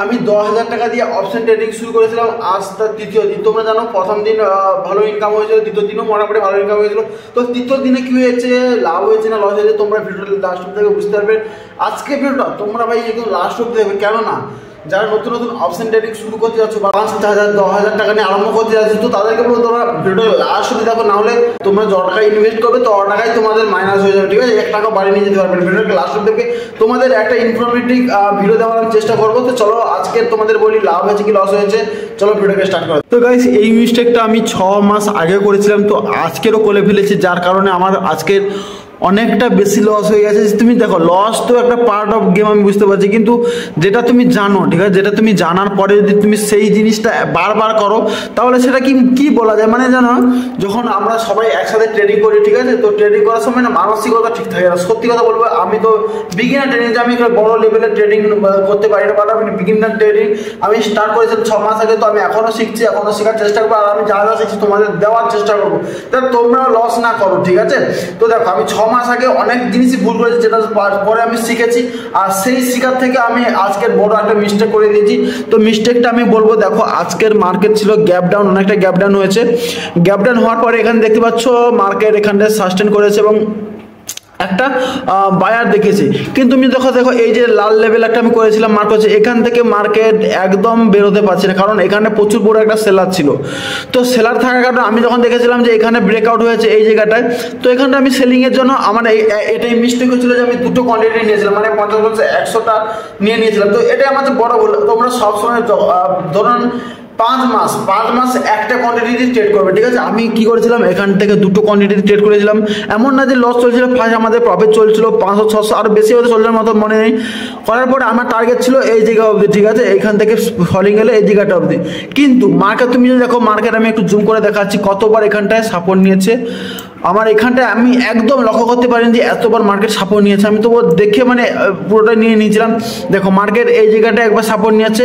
আমি 10,000 টাকা দিয়ে অপশন ট্রেডিং শুরু করেছিলাম। আজ তার তৃতীয় দিন। তোমরা জানো প্রথম দিন ভালো ইনকাম হয়েছিল, দ্বিতীয় দিনও মোটামুটি ভালো ইনকাম হয়েছিল। তো তৃতীয় দিনে কি হয়েছে, লাভ হয়েছে না লস হয়েছে, তোমরা ভিডিওটা লাস্ট অব্দি দেখে বুঝতে পারবে। আজকে ভিডিওটা তোমরা ভাই একদম লাস্ট অব্দি দেখবে, কেন না যারা নতুন নতুন অপশন ট্রেডিং শুরু করতে যাচ্ছ বা 5,000 10,000 টাকা নিয়ে আরম্ভ করতে যাচ্ছ, তো তাদেরকে বলবো তোমরা ভিডিও লাস্ট অব্দি দেখো, না হলে তোমরা যত টাকা ইনভেস্ট করবে তত টাকাই তোমাদের মাইনাস হয়ে যাবে, ঠিক আছে? 1 টাকা বাড়ি নিয়ে যেতে পারবে। ভিডিওটা লাস্ট অব্দি দেখবে, তোমাদের একটা ইনফরমেটিভ ভিডিও দেওয়ার আমি চেষ্টা করবো। তো চলো আজকে তোমাদের বলি লাভ হয়েছে কি লস হয়েছে, চলো ভিডিওকে স্টার্ট করো। তো গাইস, এই মিস্টেকটা আমি 6 মাস আগে করেছিলাম, তো আজকেরও করে ফেলেছি, যার কারণে আমার আজকের অনেকটা বেশি লস হয়ে গেছে। তুমি দেখো, লস তো একটা পার্ট অফ গেম, আমি বুঝতে পারছি, কিন্তু যেটা তুমি জানো, ঠিক আছে, যেটা তুমি জানার পরে যদি তুমি সেই জিনিসটা বারবার করো, তাহলে সেটা কি বলা যায়, মানে জানো, যখন আমরা সবাই একসাথে ট্রেডিং করি, ঠিক আছে, তো ট্রেডিং করার সময় না মানসিকতা ঠিক থাকে না। সত্যি কথা বলবো, আমি তো বিগিনার ট্রেডিং, যে আমি বড় লেভেলের ট্রেডিং করতে পারি না, বাট আমি বিগিনার ট্রেডিং আমি স্টার্ট করেছিলাম 6 মাস আগে। তো আমি এখনো শিখছি, এখনো শেখার চেষ্টা করবো, আর আমি যা যা শিখছি তোমাদের দেওয়ার চেষ্টা করবো, তাহলে তোমরা লস না করো, ঠিক আছে? তো দেখো, আমি 6 মাস আগে অনেক জিনিসই ভুল করেছি, যেটা পরে আমি শিখেছি, আর সেই শিখার থেকে আমি আজকের বড় একটা মিস্টেক করে দিয়েছি। তো মিস্টেকটা আমি বলবো, দেখো, আজকের মার্কেট ছিল গ্যাপ ডাউন, অনেকটা গ্যাপ ডাউন হয়েছে। গ্যাপ ডাউন হওয়ার পরে এখানে দেখতে পাচ্ছ মার্কেট এখানটায় সাস্টেন করেছে এবং একটা বায়ার দেখেছি। কিন্তু তুমি দেখো এই যে লাল লেভেল একটা আমি করেছিলাম মার্ক হচ্ছে, এখান থেকে মার্কেট একদম বেরোতে পারছে না, কারণ এখানে প্রচুর বড় একটা সেলার ছিল। তো সেলার থাকার কারণে আমি যখন দেখেছিলাম যে এখানে ব্রেকআউট হয়েছে এই জায়গাটায়, তো এখানটা আমি সেলিংয়ের জন্য আমার এটাই মিস্টেক হয়েছিল যে আমি দুটো কোয়ান্টিটি নিয়েছিলাম, মানে 50 100টা নিয়েছিলাম। তো এটাই আমার বড় ভুল। তোমরা সবসময় ধরুন 5 মাস একটা কোয়ান্টিটি ট্রেড করবে, ঠিক আছে? আমি কি করেছিলাম, এখান থেকে দুটো কোয়ান্টিটি ট্রেড করেছিলাম। এমন না যে লস চলছিল, ফার্স্ট আমাদের প্রফিট চলছিল 500 600 আর বেশি হতে চলছিল মতো মনে নেই। করার পরে আমার টার্গেট ছিল এই জায়গা অবধি, ঠিক আছে, এখান থেকে ফলিং গেলে এই জায়গাটা অবধি। কিন্তু মার্কেট, তুমি যদি দেখো মার্কেট, আমি একটু জুম করে দেখাচ্ছি কতবার এখানটায় সাপোর্ট নিয়েছে। আমার এখানটায় আমি একদম লক্ষ্য করতে পারিনি যে এতবার মার্কেট সাপোর্ট নিয়েছে। আমি তো দেখে মানে পুরোটা নিয়ে নিয়েছিলাম। দেখো মার্কেট এই জায়গাটা একবার সাপোর্ট নিয়েছে,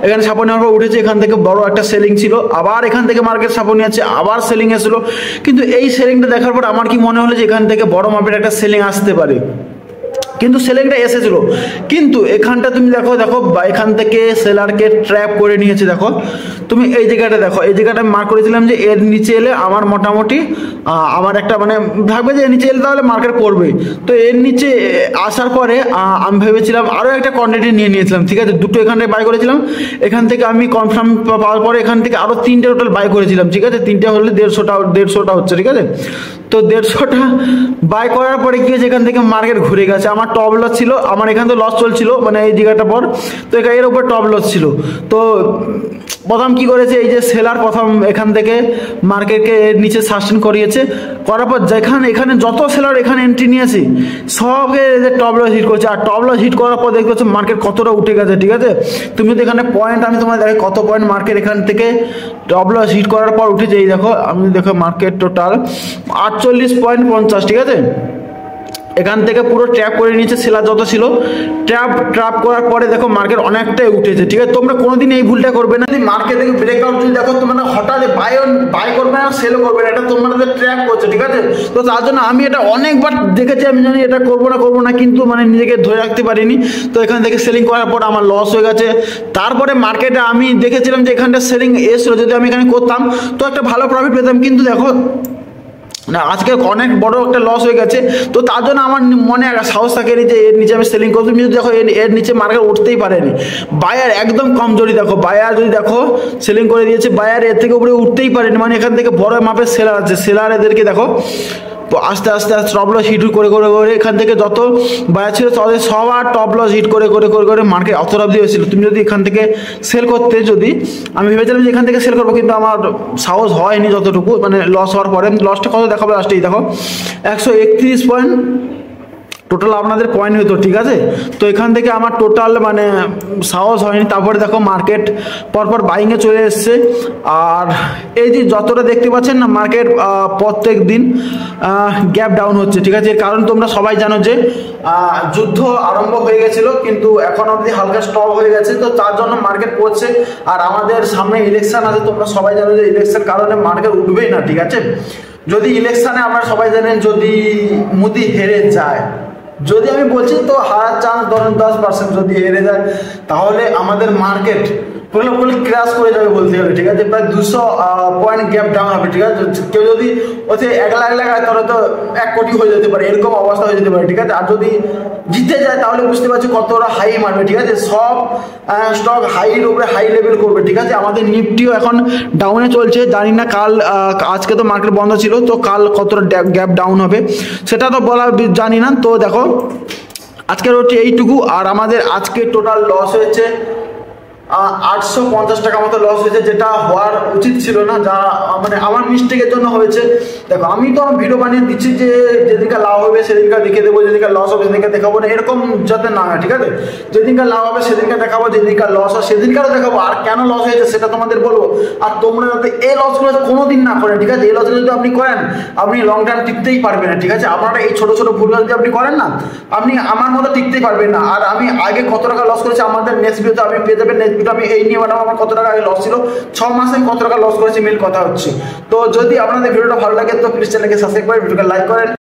এখানে সাপোর্ট নেওয়ার পর উঠেছে, এখান থেকে বড় একটা সেলিং ছিল, আবার এখান থেকে মার্কেট সাপোর্ট নিয়েছে, আবার সেলিং এসেছিল। কিন্তু এই সেলিংটা দেখার পর আমার কি মনে হলো যে এখান থেকে বড় মাপের একটা সেলিং আসতে পারে, কিন্তু সেলিংটা এসেছিল। কিন্তু এখানটা তুমি দেখো এখান থেকে সেলারকে ট্র্যাপ করে নিয়েছে। দেখো তুমি এই জায়গাটা দেখো, এই জায়গাটা মার্ক করেছিলাম যে এর নিচে এলে আমার মোটামুটি আমার একটা মানে ভাববে যে এর নিচে এলে তাহলে মার্কেট পড়বে। তো এর নিচে আসার পরে আমি ভেবেছিলাম আরও একটা কোয়ান্টিটি নিয়েছিলাম, ঠিক আছে, দুটো এখানটায় বাই করেছিলাম। এখান থেকে আমি কনফার্ম পাওয়ার পরে এখান থেকে আরও 3টে টোটাল বাই করেছিলাম, ঠিক আছে, 3টে হলে 150টা হচ্ছে, ঠিক আছে। তো 150টা বাই করার পরে কি হয়েছে, এখান থেকে মার্কেট ঘুরে গেছে। আমার টপ লস ছিল, আমার এখান থেকে লস চলছিল, মানে এই জায়গাটা পর, তো এর উপর টপ লস ছিল। তো প্রথম কি করেছে, এই যে সেলার প্রথম এখান থেকে মার্কেটকে এর নিচে সাস্টেন করিয়েছে, করার পর এখানে যত সেলার এখানে এন্ট্রি নিয়েছি সবকে টপ লস হিট করছে। আর টপ লস হিট করার পর দেখতে পাচ্ছ মার্কেট কতটা উঠে গেছে, ঠিক আছে। তুমি যদি এখানে পয়েন্ট, আমি তোমার দেখে কত পয়েন্ট মার্কেট এখান থেকে টপ লস হিট করার পর উঠেছে, এই দেখো, আমি দেখো মার্কেট টোটাল 48.50, ঠিক আছে। এখান থেকে পুরো ট্র্যাপ করে নিয়েছে, সেলার যত ছিল ট্র্যাপ করার পরে দেখো মার্কেট অনেকটাই উঠেছে, ঠিক আছে। তোমরা কোনোদিন এই ভুলটা করবে না, মার্কেট থেকে ব্রেকআউট যদি দেখো তোমরা হঠাৎ বাই করবে না, সেলও করবে না, এটা তোমাদের ট্র্যাপ করছে, ঠিক আছে। তো তার জন্য আমি এটা অনেকবার দেখেছি, আমি জানি এটা করবো না, কিন্তু মানে নিজেকে ধরে রাখতে পারিনি। তো এখান থেকে সেলিং করার পর আমার লস হয়ে গেছে। তারপরে মার্কেটে আমি দেখেছিলাম যে এখানটা সেলিং এসেছিলো, যদি আমি এখানে করতাম তো একটা ভালো প্রফিট পেতাম, কিন্তু দেখো না, আজকে অনেক বড় একটা লস হয়ে গেছে। তো তার জন্য আমার মনে একটা সাহস থাকেনি যে এর নিচে আমি সেলিং করতে। তুমি দেখো এর নিচে মার্কেট উঠতেই পারেনি, বায়ার একদম কমজোরি। দেখো বায়ার যদি দেখো সেলিং করে দিয়েছে, বায়ার এর থেকে উপরে উঠতেই পারেনি, মানে এখান থেকে বড় মাপের সেলার আছে, সেলার এদেরকে দেখো আস্তে আস্তে টপ লস হিট করে এখান থেকে যত বায়ার ছিল তাদের সবার টপ লস হিট করে মার্কেট অতটা অবধি হয়েছিল। তুমি যদি এখান থেকে সেল করতে, যদি আমি ভেবেছিলাম যে এখান থেকে সেল করবো, কিন্তু আমার সাহস হয়নি যতটুকু, মানে লস হওয়ার পরে। লসটা কত দেখাবো লাস্টেই, দেখো 131 পয়েন্ট টোটাল আপনাদের পয়েন্ট হতো, ঠিক আছে। তো এখান থেকে আমার টোটাল মানে সাহস হয়নি। তারপরে দেখো মার্কেট পরপর বাইংয়ে চলে এসছে। আর এই যে যতটা দেখতে পাচ্ছেন না, মার্কেট প্রত্যেক দিন গ্যাপ ডাউন হচ্ছে, ঠিক আছে। এর কারণ তোমরা সবাই জানো যে যুদ্ধ আরম্ভ হয়ে গেছিলো, কিন্তু এখন অবধি হালকা স্টপ হয়ে গেছে, তো তার জন্য মার্কেট পড়ছে। আর আমাদের সামনে ইলেকশন আছে, তোমরা সবাই জানো যে ইলেকশন কারণে মার্কেট উঠবেই না, ঠিক আছে। যদি ইলেকশনে আমরা সবাই জানেন যদি মোদি হেরে যায়, যদি আমি বলছি তো হারার চান্স ধরেন 10%, যদি হেরে যায় তাহলে আমাদের মার্কেট পুরোপুরি ক্র্যাশ করে যাবে বলতে গেলে, ঠিক আছে, প্রায় 200 পয়েন্ট গ্যাপ ডাউন হবে, ঠিক আছে। কেউ যদি ওতে 1 লাখ লাগায় তাহলে তো 1 কোটি হয়ে যেতে পারে, এরকম অবস্থা হয়ে যেতে পারে, ঠিক আছে। আর যদি জিতে যায় তাহলে বুঝতে পারছি কতটা হাই মারবে, ঠিক আছে। সব স্টক হাইয়ের উপরে হাই লেভেল করবে, ঠিক আছে। আমাদের নিফটিও এখন ডাউনে চলছে, জানি না কাল আজকে তো মার্কেট বন্ধ ছিল, তো কাল কতটা গ্যাপ ডাউন হবে সেটা তো বলা জানি না। তো দেখো আজকের হচ্ছে এইটুকু, আর আমাদের আজকে টোটাল লস হয়েছে 850 টাকা মতো লস হয়েছে, যেটা হওয়ার উচিত ছিল না, যা মানে আমার মিস্টেকের জন্য হয়েছে। দেখো আমি তো ভিডিও বানিয়ে দিচ্ছি যে যেদিনকে লাভ হবে সেদিনকে দেখে দেবো, যেদিনকে লস হবে সেদিনকে দেখাবো না, এরকম যাতে না হয়, ঠিক আছে। যেদিনকে লাভ হবে সেদিনকে দেখাবো, যেদিনকে লস হয় সেদিনকারও দেখাবো, আর কেন লস হয়েছে সেটা তোমাদের বলবো। আর তোমরা যাতে এই লসগুলো কোনোদিন না করেন, ঠিক আছে। এই লসগুলো যদি আপনি করেন আপনি লং টার্ম টিকতেই পারবেন না, ঠিক আছে। আপনারা এই ছোটো ছোটো ভুলগুলো যদি আপনি করেন না, আপনি আমার মতো টিকতেই পারবেন না। আর আমি আগে কত টাকা লস করেছি আমাদের নেক্সট ভিডিওতে আপনি পেয়ে যাবেন। নেক্সট ভিডিও আমি এই নিয়ে বানাবো আমার কত টাকা আগে লস ছিল, 6 মাসে কত টাকা লস করেছি মেন কথা হচ্ছে। তো যদি আপনাদের ভিডিওটা ভালো লাগে তো প্লিজ চ্যানেলকে সাবস্ক্রাইব করে ভিডিওকে লাইক করেন।